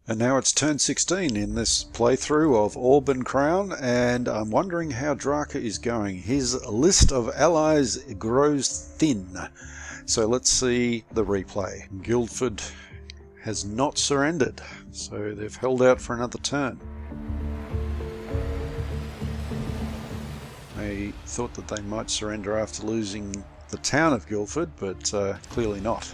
And now it's turn 16 in this playthrough of Orb and Crown, and I'm wondering how Draka is going. His list of allies grows thin. So let's see the replay. Guildford has not surrendered, so they've held out for another turn. I thought that they might surrender after losing the town of Guildford, but clearly not.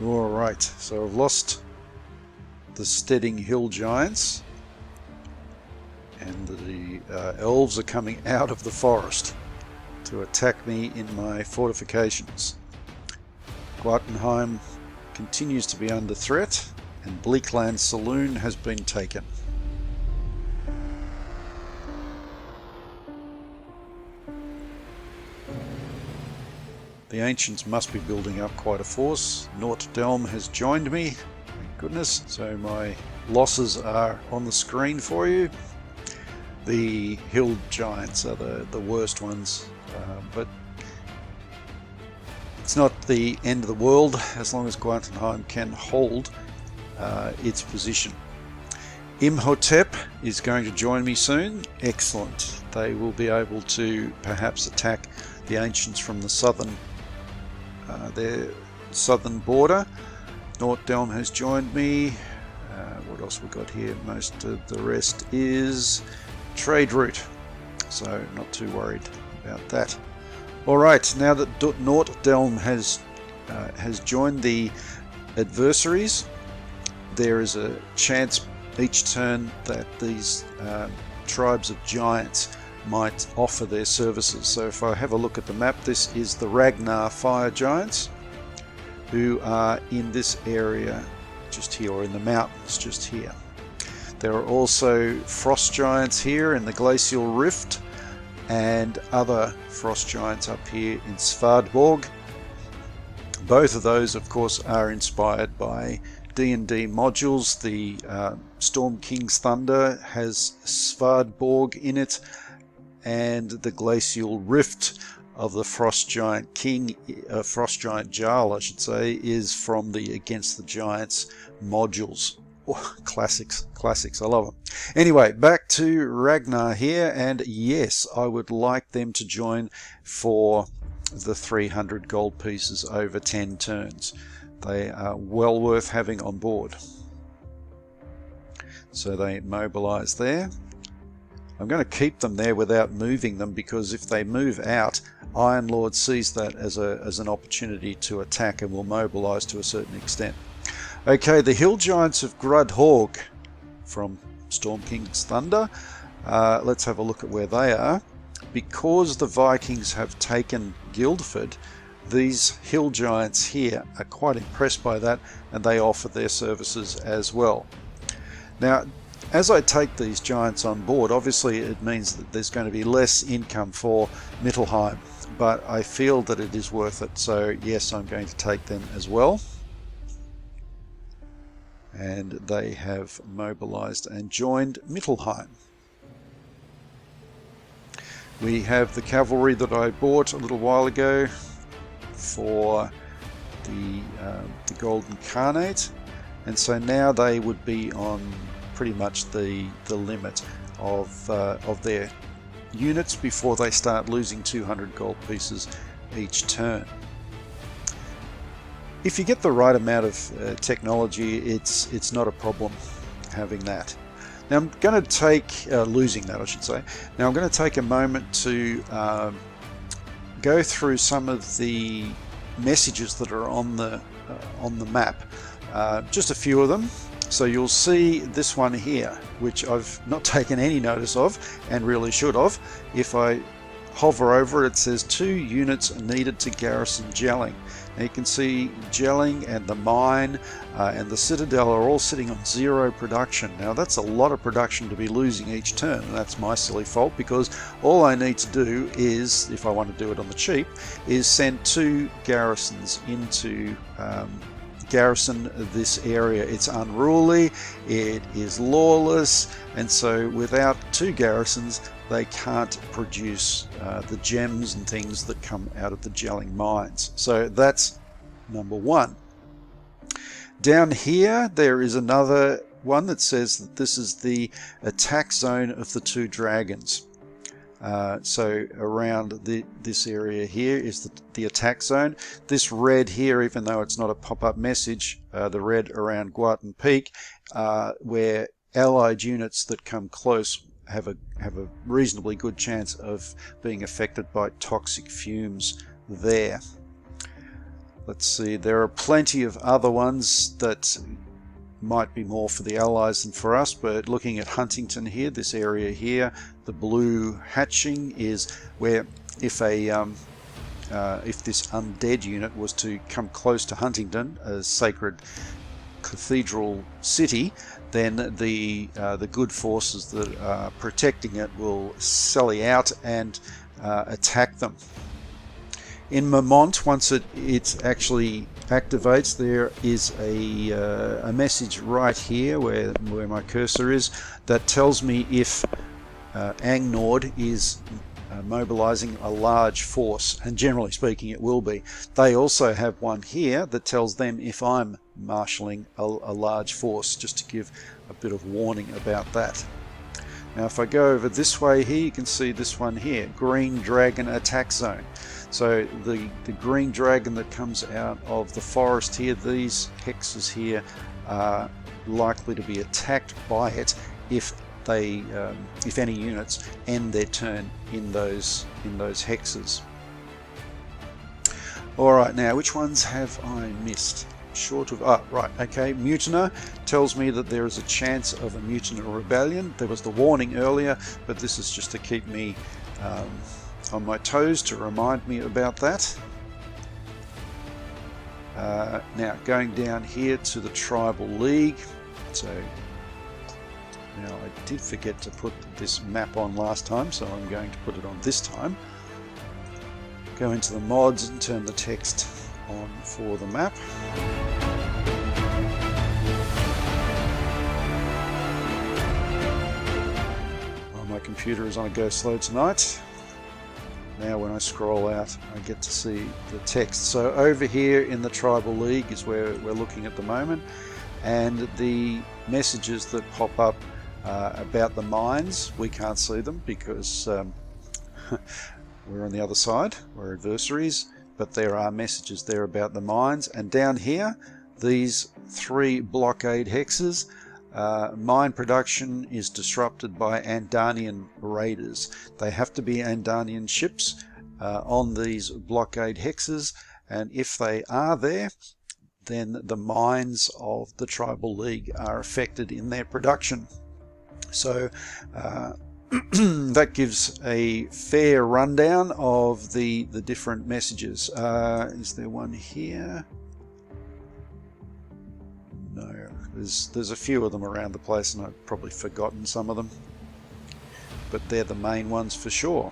Alright, so I've lost the Steading Hill Giants, and the elves are coming out of the forest to attack me in my fortifications. Guatenheim continues to be under threat, and Bleakland Saloon has been taken. The ancients must be building up quite a force. Nort-Delm has joined me, thank goodness. So my losses are on the screen for you. The hill giants are the worst ones, but it's not the end of the world as long as Guatenheim can hold its position. Imhotep is going to join me soon. Excellent. They will be able to perhaps attack the ancients from the their southern border. Nort-Delm has joined me. What else we got here? Most of the rest is trade route, so not too worried about that. Alright, now that Nort-Delm has joined the adversaries, there is a chance each turn that these tribes of giants might offer their services. So if I have a look at the map, this is the Ragnar Fire Giants, who are in this area just here, or in the mountains just here. There are also Frost Giants here in the Glacial Rift, and other Frost Giants up here in Svardborg. Both of those, of course, are inspired by D&D modules. The Storm King's Thunder has Svardborg in it, and the Glacial Rift of the Frost Giant King, Frost Giant Jarl I should say, is from the Against the Giants modules. Oh, classics, I love them. Anyway, back to Ragnar here, and yes, I would like them to join for the 300 gold pieces over 10 turns. They are well worth having on board. So they mobilize there. I'm going to keep them there without moving them, because if they move out, Iron Lord sees that as an opportunity to attack and will mobilize to a certain extent. Okay, the Hill Giants of Grudhorg from Storm King's Thunder. Let's have a look at where they are. Because the Vikings have taken Guildford, these Hill Giants here are quite impressed by that, and they offer their services as well. Now, as I take these giants on board, obviously it means that there's going to be less income for Mittelheim, but I feel that it is worth it, so yes, I'm going to take them as well. And they have mobilized and joined Mittelheim. We have the cavalry that I bought a little while ago for the Golden Khanate, and so now they would be on pretty much the limit of their units before they start losing 200 gold pieces each turn. If you get the right amount of technology, it's not a problem having that. Now I'm going to take losing that, I should say. Now I'm going to take a moment to go through some of the messages that are on the map. Just a few of them. So you'll see this one here, which I've not taken any notice of, and really should have. If I hover over it, it says 2 units are needed to garrison Jelling. Now you can see Jelling and the mine and the citadel are all sitting on 0 production. Now that's a lot of production to be losing each turn, and that's my silly fault, because all I need to do is, if I want to do it on the cheap, is send 2 garrisons into garrison this area. It's unruly, it is lawless, and so without 2 garrisons they can't produce the gems and things that come out of the Jelling mines. So that's number 1. Down here there is another one that says that this is the attack zone of the 2 dragons. So around this area here is the attack zone. This red here, even though it's not a pop-up message, the red around Guatan Peak, where allied units that come close have a reasonably good chance of being affected by toxic fumes there. Let's see, there are plenty of other ones that might be more for the Allies than for us, but looking at Huntington here, this area here, the blue hatching is where if this undead unit was to come close to Huntington, a sacred cathedral city, then the good forces that are protecting it will sally out and attack them. In Vermont, once it actually activates, there is a message right here where my cursor is that tells me if Angnord is mobilizing a large force, and generally speaking it will be. They also have one here that tells them if I'm marshalling a large force, just to give a bit of warning about that. Now if I go over this way here, you can see this one here, Green Dragon Attack Zone. So the green dragon that comes out of the forest here, these hexes here are likely to be attacked by it if any units end their turn in those hexes. Alright, now which ones have I missed? Short of, right, okay, Mutiner tells me that there is a chance of a Mutiner rebellion. There was the warning earlier, but this is just to keep me on my toes, to remind me about that. Now going down here to the Tribal League. So now I did forget to put this map on last time, so I'm going to put it on this time. Go into the mods and turn the text on for the map. Well, my computer is on a go slow tonight. Now when I scroll out, I get to see the text. So over here in the Tribal League is where we're looking at the moment, and the messages that pop up about the mines, we can't see them because we're on the other side, we're adversaries, but there are messages there about the mines. And down here, these 3 blockade hexes, mine production is disrupted by Andanian raiders. They have to be Andanian ships on these blockade hexes, and if they are there, then the mines of the Tribal League are affected in their production. So that gives a fair rundown of the different messages. Is there one here? No, there's a few of them around the place, and I've probably forgotten some of them, but they're the main ones for sure.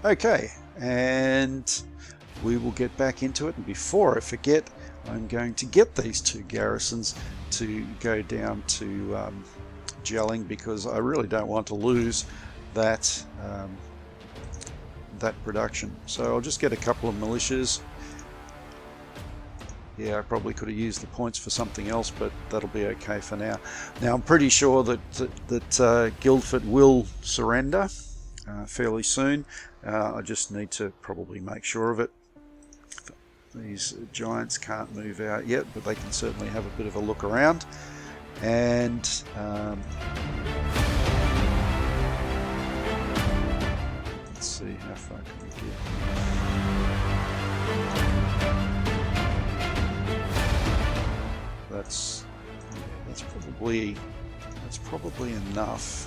Okay, and we will get back into it, and before I forget, I'm going to get these 2 garrisons to go down to gelling, because I really don't want to lose that that production. So I'll just get a couple of militias. Yeah, I probably could have used the points for something else, but that'll be okay for now. Now I'm pretty sure that Guildford will surrender fairly soon. I just need to probably make sure of it. These giants can't move out yet, but they can certainly have a bit of a look around. And let's see how far can we get. That's probably enough.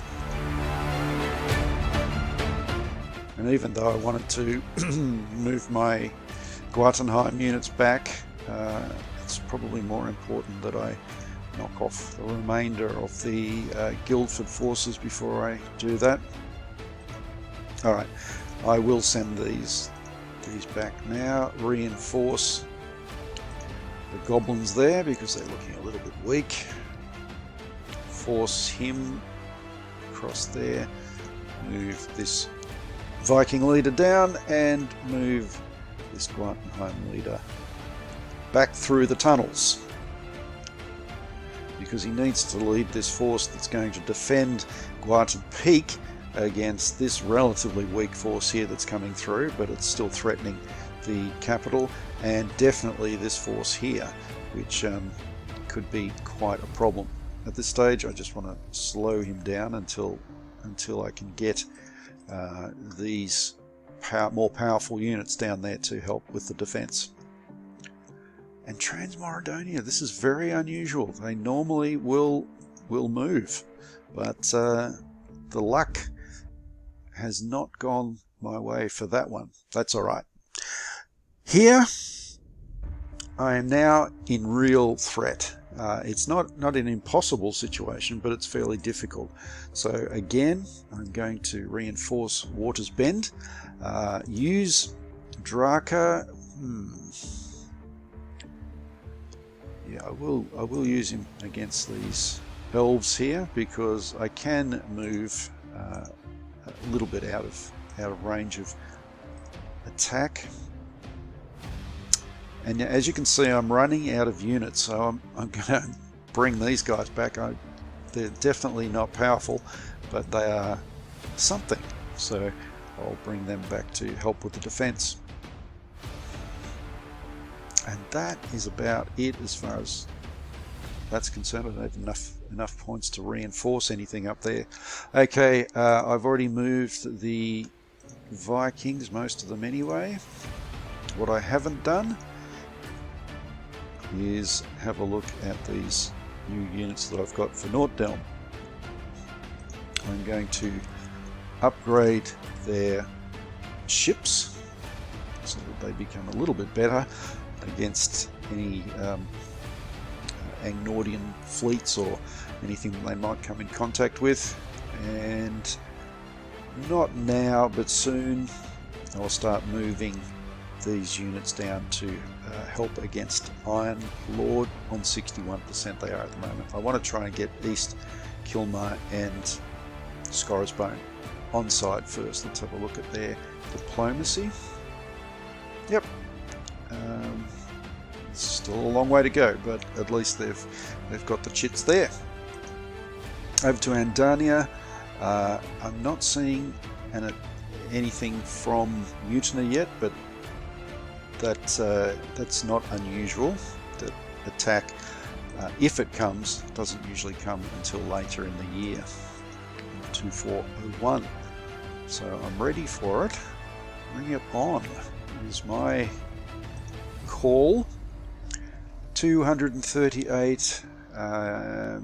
And even though I wanted to move my Guatenheim units back, it's probably more important that I knock off the remainder of the Guildford forces before I do that. Alright, I will send these back now, reinforce the goblins there because they're looking a little bit weak. Force him across there, move this Viking leader down, and move this Guatenheim leader back through the tunnels, because he needs to lead this force that's going to defend Guarton Peak against this relatively weak force here that's coming through, but it's still threatening the capital, and definitely this force here, which could be quite a problem. At this stage I just want to slow him down until I can get these more powerful units down there to help with the defense. And Transmoridonia, this is very unusual. They normally will move, but the luck has not gone my way for that one. That's all right. Here I am now in real threat. It's not an impossible situation, but it's fairly difficult. So again, I'm going to reinforce Water's Bend, use Draka. Yeah, I will use him against these elves here, because I can move a little bit out of range of attack. And as you can see, I'm running out of units, so I'm going to bring these guys back. They're definitely not powerful, but they are something. So I'll bring them back to help with the defense. And that is about it as far as that's concerned. I don't have enough points to reinforce anything up there. Okay, I've already moved the Vikings, most of them anyway. What I haven't done is have a look at these new units that I've got for Norddelm. I'm going to upgrade their ships so that they become a little bit better against any Angnordian fleets or anything that they might come in contact with. And not now, but soon I'll start moving these units down to help against Iron Lord. On 61% they are at the moment. I want to try and get East Kilmar and Scoresbone on side first. Let's have a look at their diplomacy. Yep, it's still a long way to go, but at least they've got the chits there. Over to Andania. I'm not seeing anything from Mutiny yet, but that's not unusual. That attack, if it comes, doesn't usually come until later in the year, 2401. So I'm ready for it. Bring it on is my call. 238. I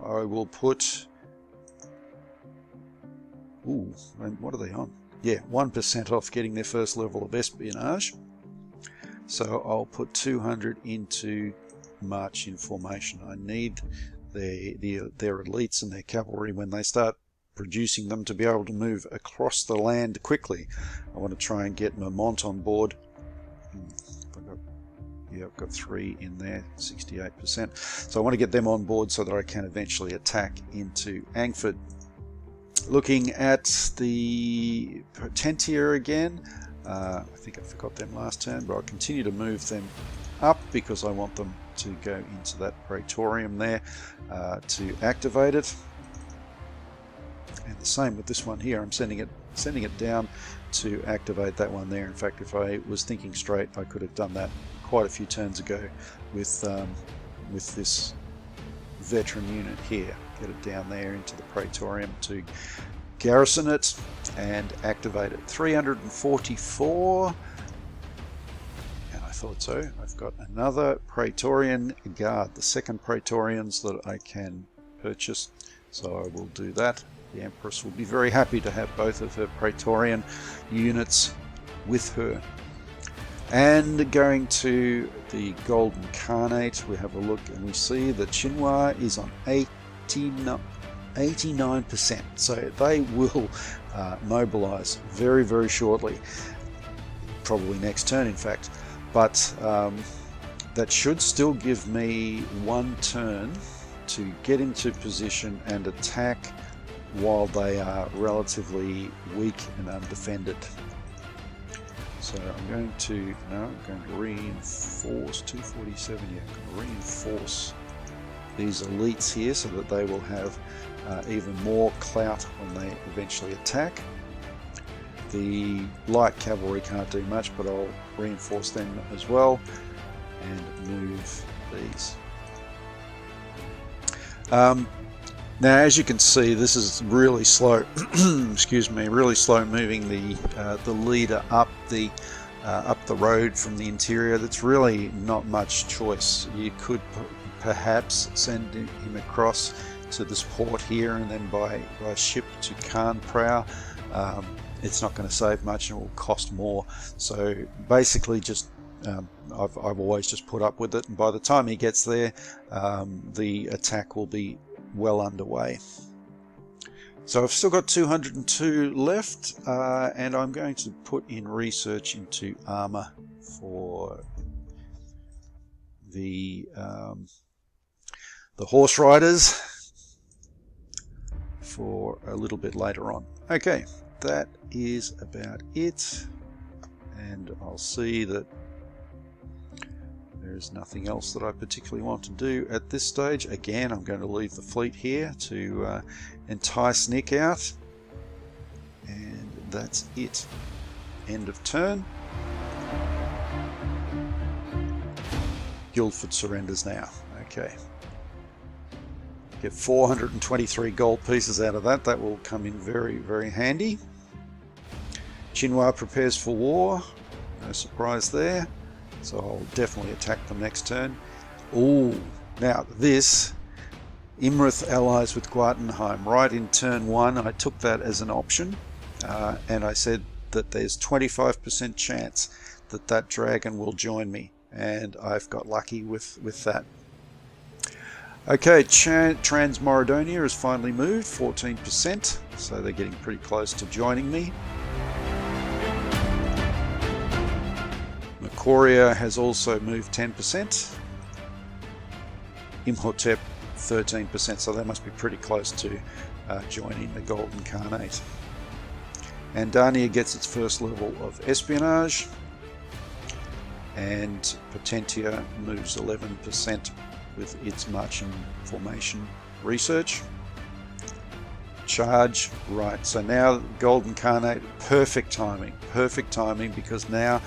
will put. Ooh, and what are they on? Yeah, 1% off getting their first level of espionage. So I'll put 200 into March in formation. I need their elites and their cavalry, when they start producing them, to be able to move across the land quickly. I want to try and get Mermont on board. I've got 3 in there, 68%. So I want to get them on board so that I can eventually attack into Angford. Looking at the Potentia again, I think I forgot them last turn, but I'll continue to move them up because I want them to go into that Praetorium there to activate it. And the same with this one here. I'm sending it down to activate that one there. In fact, if I was thinking straight, I could have done that quite a few turns ago with this veteran unit here. Get it down there into the Praetorium to garrison it and activate it. 344. And I thought so. I've got another Praetorian Guard, the second Praetorians that I can purchase. So I will do that. The Empress will be very happy to have both of her Praetorian units with her. And going to the Golden Khanate, we have a look and we see that Xinhua is on 89%. So they will mobilize very, very shortly. Probably next turn, in fact. But that should still give me one turn to get into position and attack while they are relatively weak and undefended. So I'm going to reinforce 247. Yeah, I'm going to reinforce these elites here so that they will have even more clout when they eventually attack. The light cavalry can't do much, but I'll reinforce them as well and move these. Now, as you can see, this is really slow. Excuse me, really slow moving the leader up the road from the interior. That's really not much choice. You could perhaps send him across to this port here, and then by ship to Condoro. It's not going to save much, and it will cost more. So basically, just I've always just put up with it, and by the time he gets there, the attack will be well underway. So I've still got 202 left, and I'm going to put in research into armor for the horse riders for a little bit later on. Okay, that is about it, and I'll see that there's nothing else that I particularly want to do at this stage. Again, I'm going to leave the fleet here to entice Nick out, and that's it. End of turn. Guildford surrenders now. Okay. Get 423 gold pieces out of that. That will come in very, very handy. Chinois prepares for war. No surprise there. So I'll definitely attack them next turn. Ooh, now this, Imrith allies with Guartenheim. Right in turn 1, I took that as an option, and I said that there's 25% chance that that dragon will join me, and I've got lucky with that. Okay, Transmorodonia has finally moved, 14%, so they're getting pretty close to joining me. Korea has also moved 10%. Imhotep 13%, so they must be pretty close to joining the Golden Khanate. And Dania gets its first level of espionage, and Potentia moves 11% with its marching formation research. Charge, right, so now Golden Khanate, perfect timing, because now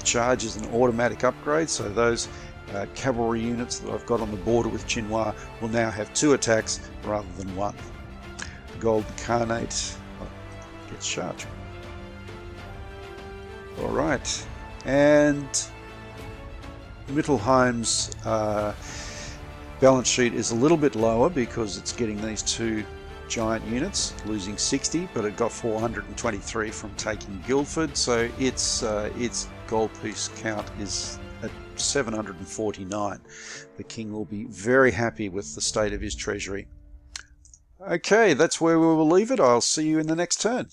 charge is an automatic upgrade, so those cavalry units that I've got on the border with Chinois will now have 2 attacks rather than 1. The Golden Khanate gets charged. Alright, and Mittelheim's balance sheet is a little bit lower because it's getting these 2 giant units, losing 60, but it got 423 from taking Guildford, so its gold piece count is at 749. The king will be very happy with the state of his treasury. Okay, that's where we will leave it. I'll see you in the next turn.